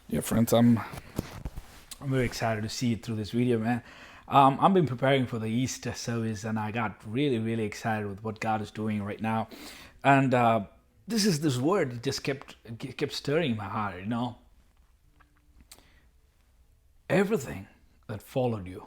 Yeah, friends, I'm very excited to see you through this video, man. I've been preparing for the Easter service, and I got really excited with what God is doing right now. And this word that just kept stirring in my heart. Everything that followed you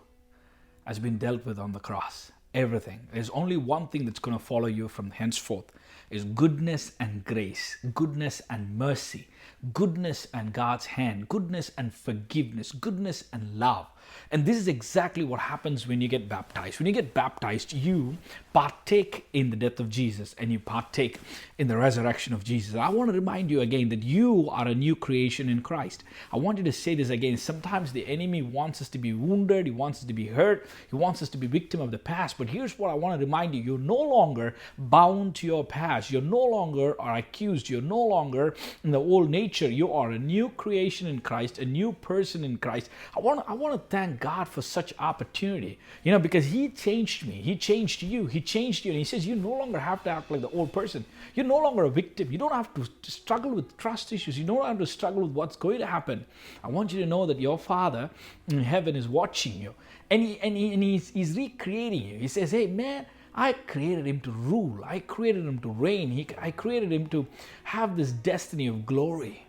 has been dealt with on the cross. Everything. There's only one thing that's going to follow you from henceforth is goodness and grace, goodness and mercy, goodness and God's hand, goodness and forgiveness, goodness and love. And this is exactly what happens when you get baptized. When you get baptized, you partake in the death of Jesus and you partake in the resurrection of Jesus. I want to remind you again that you are a new creation in Christ. I want you to say this again. Sometimes the enemy wants us to be wounded, he wants us to be hurt, he wants us to be victim of the past. But here's what I want to remind you. You're no longer bound to your past. You're no longer are accused. You're no longer in the old nature. You are a new creation in Christ, a new person in Christ. I want to thank God for such opportunity, because He changed me. He changed you. He changed you. And He says you no longer have to act like the old person. You're no longer a victim. You don't have to struggle with trust issues. You don't have to struggle with what's going to happen. I want you to know that your Father in heaven is watching you. And he's recreating you. He says, hey, man, I created him to rule. I created him to reign. I created him to have this destiny of glory.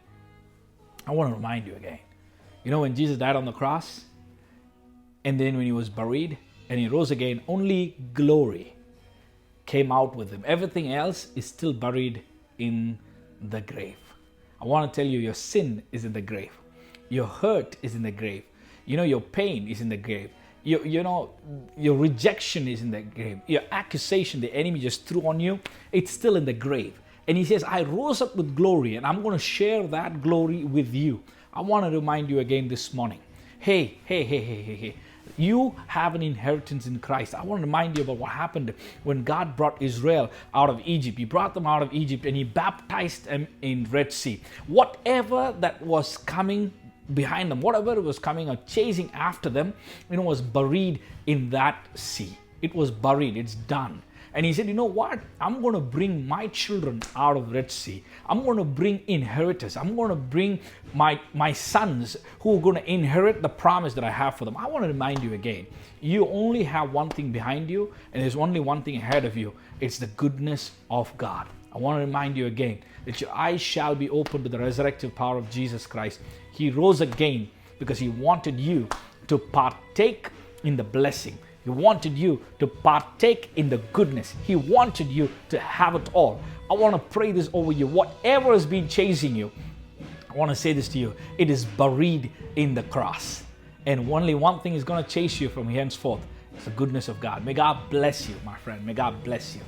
I want to remind you again. When Jesus died on the cross, and then when he was buried and he rose again, only glory came out with him. Everything else is still buried in the grave. I want to tell you, your sin is in the grave. Your hurt is in the grave. Your pain is in the grave. Your rejection is in the grave. Your accusation the enemy just threw on you, it's still in the grave. And he says, I rose up with glory and I'm going to share that glory with you. I want to remind you again this morning. Hey. You have an inheritance in Christ. I want to remind you about what happened when God brought Israel out of Egypt. He brought them out of Egypt and He baptized them in Red Sea. Whatever that was coming behind them, whatever was coming or chasing after them, was buried in that sea. It was buried. It's done. And He said, you know what? I'm going to bring my children out of Red Sea. I'm going to bring inheritors. I'm going to bring my sons who are going to inherit the promise that I have for them. I want to remind you again, you only have one thing behind you and there's only one thing ahead of you. It's the goodness of God. I want to remind you again that your eyes shall be opened to the resurrective power of Jesus Christ. He rose again because He wanted you to partake in the blessing. He wanted you to partake in the goodness. He wanted you to have it all. I want to pray this over you. Whatever has been chasing you, I want to say this to you. It is buried in the cross. And only one thing is going to chase you from henceforth. It's the goodness of God. May God bless you, my friend. May God bless you.